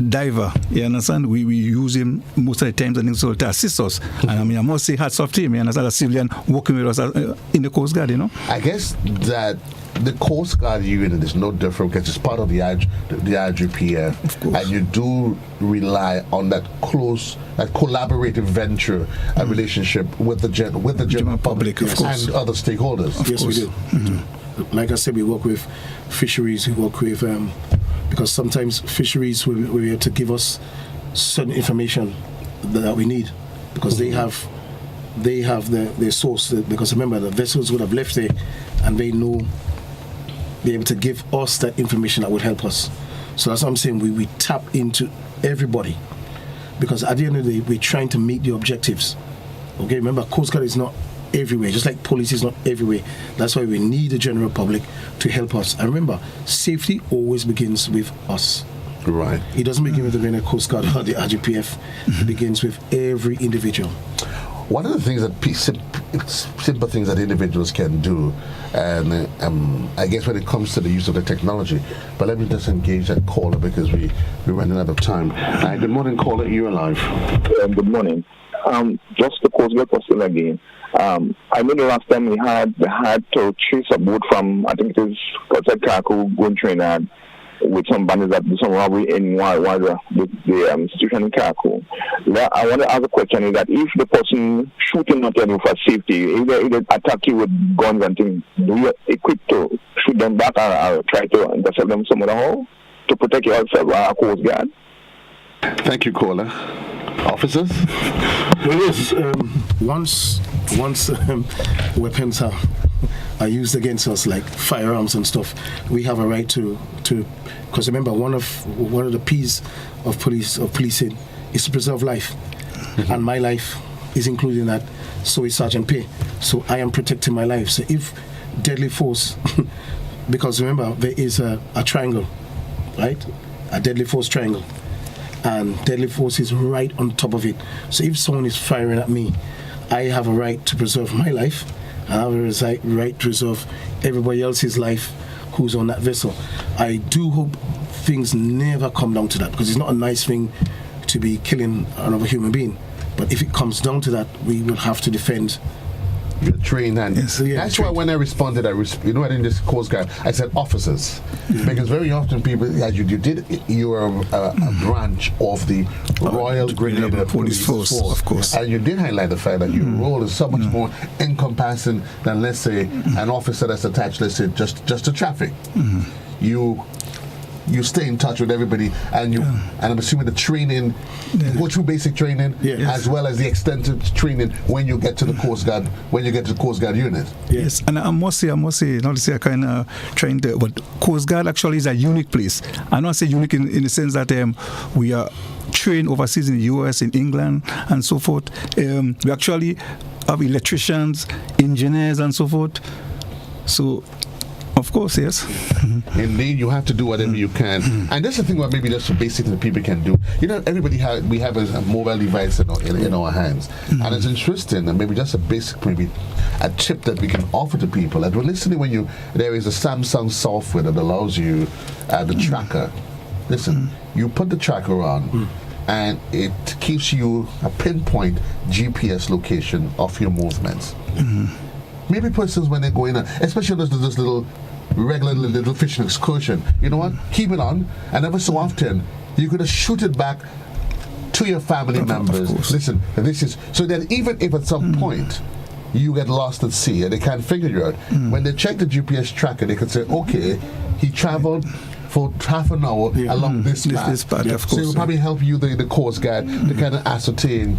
diver. You understand? We use him most of the times and things so to assist us. And I mean, I must say hats off to him. You understand? A civilian working with us in the Coast Guard. You know. I guess that the Coast Guard unit is no different because it's part of the IGPF, and you do rely on that close, that collaborative venture and relationship with the general public and other stakeholders. Yes, we do. Mm-hmm. Like I said, we work with fisheries. We work with because sometimes fisheries will have to give us certain information that we need because they have their source. Because remember, the vessels would have left there, and they know. Be able to give us that information that would help us. So that's what I'm saying. We tap into everybody because at the end of the day, we're trying to meet the objectives. Okay, remember, Coast Guard is not everywhere, just like police is not everywhere. That's why we need the general public to help us. And remember, safety always begins with us. Right. It doesn't begin with the Grenada Coast Guard or the IGPF. It begins with every individual. One of the things that simple things that individuals can do, and I guess when it comes to the use of the technology, but let me just engage that caller because we're running out of time. Good morning, caller. You're live. Good morning. Just the Coast Guard question again. I know the last time we had to chase a boat from, I think it is outside Kaku, going to Trinidad, with some bandits that do some robbery in Waza with the institution in Kaku. I want to ask a question is that if the person shooting not you for safety, if they attack you with guns and things, do you equip to shoot them back or try to intercept them some other hole to protect yourself as a Coast Guard? Thank you, caller. Officers? Well, yes, once weapons are used against us, like firearms and stuff, we have a right to because remember, one of the P's of policing is to preserve life, and my life is included in that. So is Sergeant P. So I am protecting my life. So if deadly force, because remember there is a triangle, right? A deadly force triangle. And deadly force is right on top of it. So if someone is firing at me, I have a right to preserve my life. I have a right to preserve everybody else's life who's on that vessel. I do hope things never come down to that because it's not a nice thing to be killing another human being. But if it comes down to that, we will have to defend. You're trained, and that's why when I responded, I didn't just Coast Guard, I said officers, because very often people, as you are a branch of the Royal Grenada Police Force, of course, and you did highlight the fact that your role is so much more encompassing than, let's say, an officer that's attached, let's say, just to traffic. You stay in touch with everybody, and I'm assuming the training, go through basic training, as well as the extensive training when you get to the Coast Guard, unit. Yes, and I must say, not to say I kind of trying to, but Coast Guard actually is a unique place. I not say unique in the sense that we are trained overseas in the US, in England, and so forth. We actually have electricians, engineers, and so forth. So. Of course, yes. Indeed, you have to do whatever you can. And that's the thing where maybe that's the basic thing that people can do. You know, we have a mobile device in our hands. And it's interesting, and maybe just a basic, maybe a tip that we can offer to people. And listening there is a Samsung software that allows you the tracker. Listen, you put the tracker on, and it keeps you a pinpoint GPS location of your movements. Maybe persons when they go in, especially this little regular little fishing excursion, you know what? Keep it on, and every so often you're gonna shoot it back to your family members. Listen, this is so that even if at some point you get lost at sea and they can't figure you out, when they check the GPS tracker, they can say, okay, he traveled for half an hour along this path. Of course, so it will probably help you, the Coast Guard, to kind of ascertain,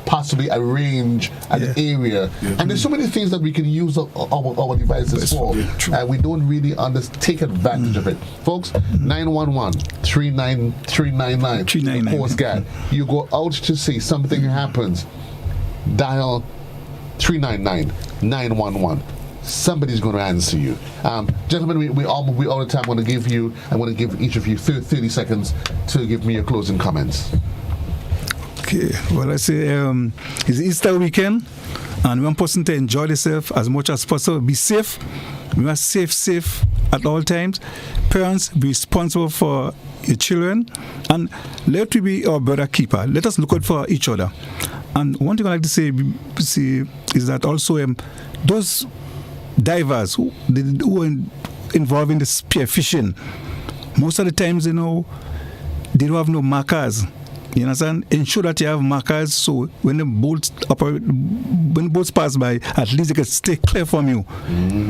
possibly arrange an area. And there's so many things that we can use our devices for, and we don't really take advantage of it. Folks, 911-399, Coast Guard. You go out to sea, something happens, dial 399-911. Somebody's going to answer you. Gentlemen, we all the time want to give you, I want to give each of you 30 seconds to give me your closing comments. Okay, well, I say it's Easter weekend, and we want person to enjoy themselves as much as possible. Be safe. We must safe at all times. Parents, be responsible for your children, and let we be our brother keeper. Let us look out for each other. And one thing I like to say is that also those divers who are involved in the spearfishing, most of the times, they don't have no markers. You understand? Ensure that you have markers so when the boats pass by, at least they can stay clear from you.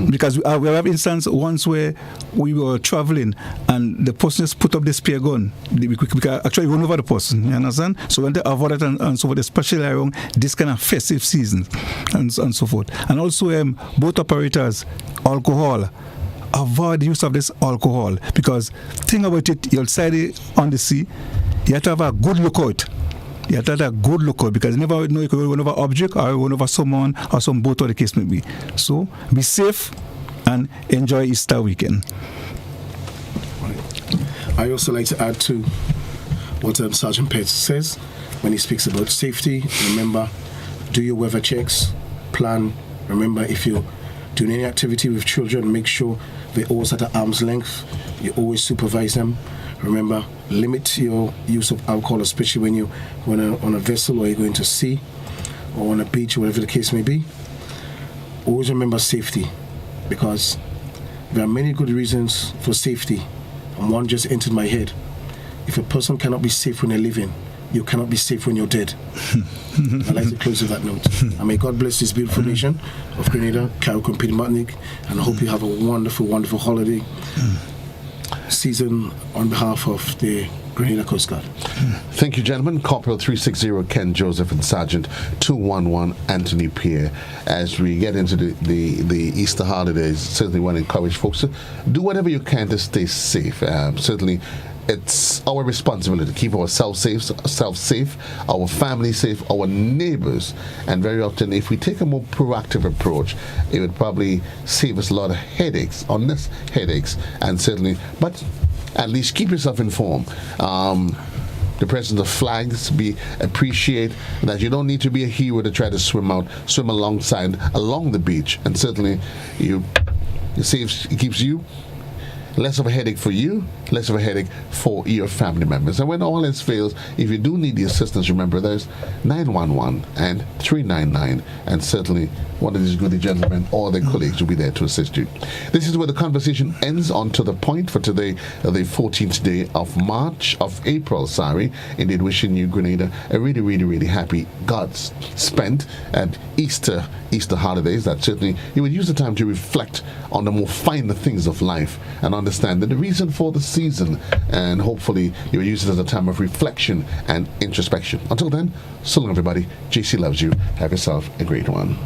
Because we have instance once where we were traveling and the person just put up the spear gun. We can actually run over the person. You understand? So when they avoid it and so forth, especially around this kind of festive season and so forth. And also boat operators, alcohol. Avoid the use of this alcohol, because think about it, you're outside on the sea, you have to have a good lookout. You have to have a good lookout, because you never know, you could run over an object or run over someone or some boat, or the case may be. So be safe and enjoy Easter weekend. I also like to add to what Sergeant Petts says when he speaks about safety. Remember, do your weather checks, plan. Remember, if you're doing any activity with children, make sure they're always at an arm's length. You always supervise them. Remember, limit your use of alcohol, especially when you're on a vessel or you're going to sea or on a beach or whatever the case may be. Always remember safety, because there are many good reasons for safety, and one just entered my head. If a person cannot be safe when they're living, you cannot be safe when you're dead. I'd like to close with that note. And may God bless this beautiful nation of Grenada, Carriacou, Petite Martinique, and I hope you have a wonderful, wonderful holiday season on behalf of the Grenada Coast Guard. Thank you, gentlemen. Corporal 360 Ken Joseph and Sergeant 211 Anthony Pierre. As we get into the Easter holidays, certainly want to encourage folks to do whatever you can to stay safe. Certainly, it's our responsibility to keep ourselves safe, our family safe, our neighbors. And very often, if we take a more proactive approach, it would probably save us a lot of headaches, unnecessary headaches, and certainly, but at least keep yourself informed. The presence of flags, appreciate that you don't need to be a hero to try to swim along the beach, and certainly it keeps you less of a headache for you, less of a headache for your family members. And when all else fails, if you do need the assistance, remember there's 911 and 399, and certainly one of these goody gentlemen or their colleagues will be there to assist you. This is where the conversation ends on To The Point for today, the 14th day of April. Indeed, wishing you, Grenada, a really, really, really happy God's spent at Easter holidays, that certainly you would use the time to reflect on the more finer things of life and understand that the reason for the season, and hopefully you will use it as a time of reflection and introspection. Until then, so long everybody. JC loves you. Have yourself a great one.